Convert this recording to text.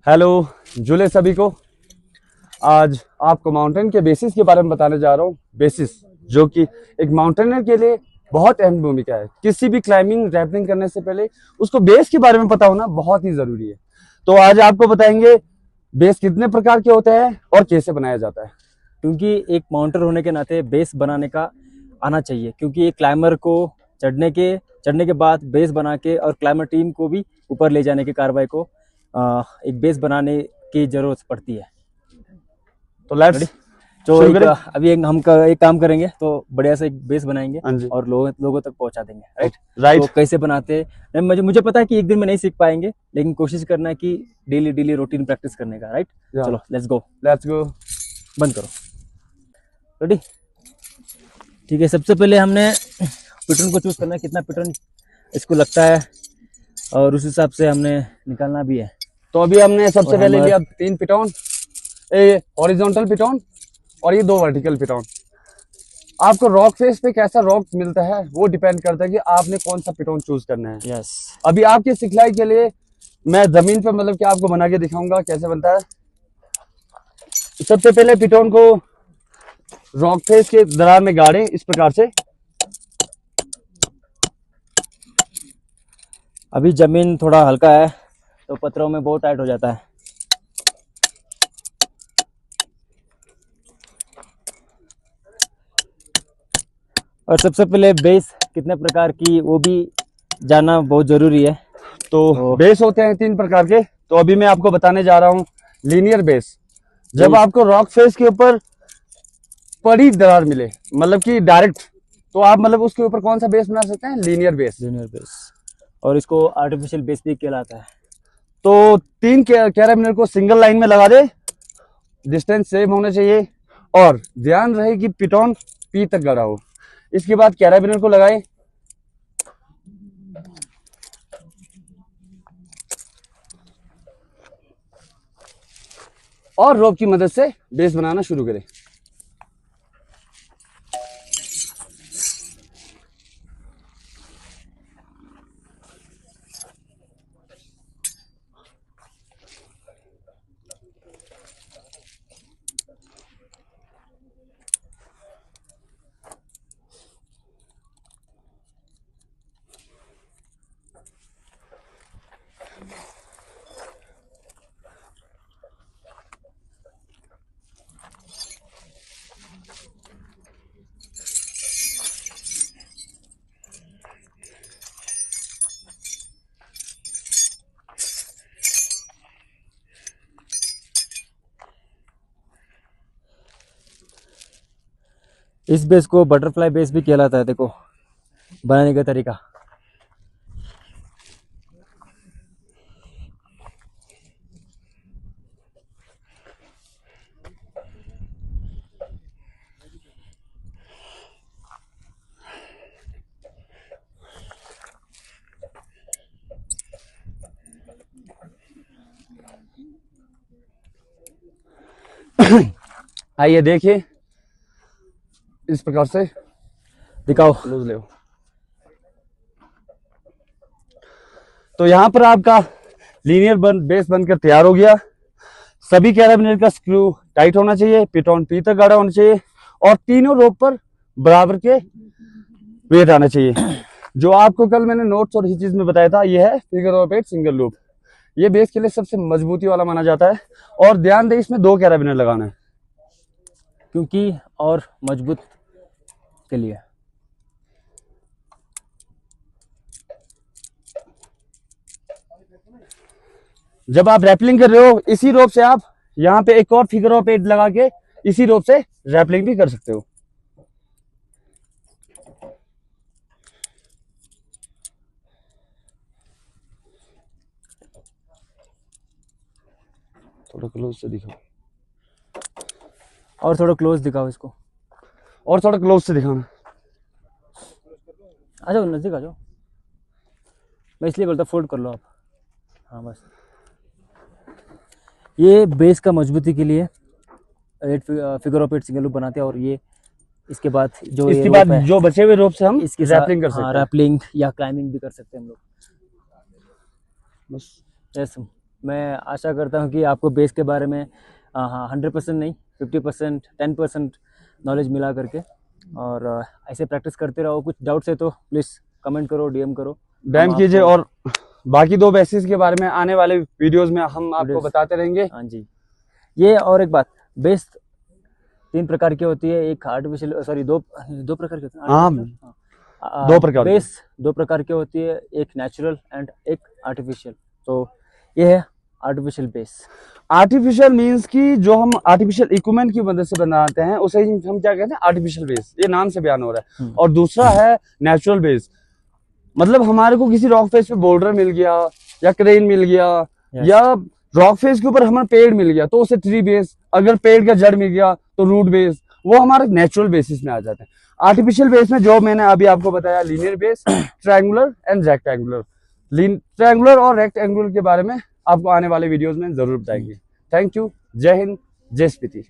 Hello जुले सभी को। आज आपको माउंटेन के बेसिस के बारे में बताने जा रहा हूँ। बेसिस जो कि एक माउंटेनर के लिए बहुत अहम भूमिका है। किसी भी क्लाइंबिंग रैपलिंग करने से पहले उसको बेस के बारे में पता होना बहुत ही जरूरी है। तो आज आपको बताएंगे बेस कितने प्रकार के होते हैं और कैसे बनाया जाता है। क्योंकि एक माउंटेनर होने के नाते बेस बनाने का आना चाहिए, क्योंकि एक क्लाइंबर को चढ़ने के बाद बेस बना के और क्लाइंबर टीम को भी ऊपर ले जाने की कार्रवाई को एक बेस बनाने की जरूरत पड़ती है। तो लेट्स तो एक काम करेंगे, तो बढ़िया से एक बेस बनाएंगे और लोगों तक पहुंचा देंगे। राइट। तो कैसे बनाते हैं मुझे पता है कि एक दिन में नहीं सीख पाएंगे, लेकिन कोशिश करना है कि डेली रूटीन प्रैक्टिस करने का। राइट। चलो लेट्स गो। बंद करो। रेडी। ठीक है, सबसे पहले हमने पैटर्न को चूज करना है, कितना पैटर्न इसको लगता है और उस हिसाब से हमने निकालना भी है। तो अभी हमने सबसे पहले लिया 3 पिटोन, हॉरिजॉन्टल पिटोन और ये 2 वर्टिकल पिटोन। आपको रॉक फेस पे कैसा रॉक मिलता है वो डिपेंड करता है कि आपने कौन सा पिटोन चूज करना है। यस। अभी आपकी सिखलाई के लिए मैं जमीन पे मतलब कि आपको बना के दिखाऊंगा कैसे बनता है। सबसे पहले पिटोन को रॉक फेस के दरार में गाड़े इस प्रकार से। अभी जमीन थोड़ा हल्का है तो पत्थरों में बहुत टाइट हो जाता है। और सबसे पहले बेस कितने प्रकार की वो भी जानना बहुत जरूरी है। तो बेस होते हैं 3 प्रकार के। तो अभी मैं आपको बताने जा रहा हूँ लीनियर बेस। जब आपको रॉक फेस के ऊपर बड़ी दरार मिले, मतलब कि डायरेक्ट, तो आप मतलब उसके ऊपर कौन सा बेस बना सकते हैं? Linear base. और इसको आर्टिफिशियल बेस भी कहलाता है। तो 3 कैराबिनर को सिंगल लाइन में लगा दे, डिस्टेंस सेम होना चाहिए और ध्यान रहे कि पिटोन पी तक गड़ा हो। इसके बाद कैराबिनर को लगाए और रोप की मदद से बेस बनाना शुरू करें। इस बेस को बटरफ्लाई बेस भी कहलाता है। देखो बनाने का तरीका। आइए देखिए, इस प्रकार से दिखाओ। लूज ले। तो यहाँ पर आपका लीनियर बेस बनकर तैयार हो गया। सभी कैराबिनर का स्क्रू टाइट होना चाहिए, पिटोन पी तक गाढ़ा होना चाहिए और तीनों रोप पर बराबर के वेट आना चाहिए। जो आपको कल मैंने नोट्स और हिचीज में बताया था, यह है फिगर ऑफ 8 सिंगल लूप। ये बेस के लिए सबसे मजबूती वाला माना जाता है। और ध्यान दें, इसमें 2 कैराबिनर लगाना है क्योंकि और मजबूत के लिए। जब आप रैपलिंग कर रहे हो, इसी रोप से आप यहाँ पे एक और फिगर ऑफ 8 लगा के इसी रोप से रैपलिंग भी कर सकते हो। थोड़ा क्लोज से दिखाओ और थोड़ा क्लोज दिखाओ इसको। और थोड़ा क्लोज से दिखाना। आ जाओ, नजदीक आ जाओ। मैं इसलिए बोलता फोल्ड कर लो आप। हाँ बस। ये बेस का मजबूती के लिए 8 फिगर ऑफ 8 सिंगल लूप बनाते हैं। और ये इसके बाद जो बचे हुए रोप से हम इसकी रैपलिंग कर सकते हैं। रैपलिंग या क्लाइंबिंग भी कर सकते हैं हम लोग। बस यस। मैं आशा करता हूँ कि आपको बेस के बारे में 100% नहीं 50% 10% नॉलेज मिला करके, और ऐसे प्रैक्टिस करते रहो। कुछ डाउट्स है तो प्लीज़ कमेंट करो, डीएम करो, डैम कीजिए, और बाकी 2 बेसिस के बारे में आने वाले वीडियोस में हम आपको बताते रहेंगे। हाँ जी। ये और एक बात, बेस 3 प्रकार की होती है, एक आर्टिफिशियल, सॉरी दो प्रकार की होती है। हाँ, 2 प्रकार बेस 2 प्रकार की होती है, एक नेचुरल एंड एक आर्टिफिशियल। तो ये है आर्टिफिशियल बेस। आर्टिफिशियल मींस कि जो हम आर्टिफिशियल इक्विपमेंट की मदद से बनाते हैं उसे हम क्या कहते हैं, आर्टिफिशियल बेस, ये नाम से बयान हो रहा है। और दूसरा है नेचुरल बेस, मतलब हमारे को किसी रॉक फेस पे बोल्डर मिल गया या क्रेन मिल गया, या रॉक फेस के ऊपर हमें पेड़ मिल गया तो उसे ट्री बेस, अगर पेड़ का जड़ मिल गया तो रूट बेस, वो हमारे नेचुरल बेसिस में आ जाते हैं। आर्टिफिशियल बेस में जो मैंने अभी आपको बताया, linear base, triangular and rectangular. Triangular और रेक्टेंगुलर के बारे में आपको आने वाले वीडियोस में जरूर बताएंगे। Thank you. जय हिंद, जय स्पीति।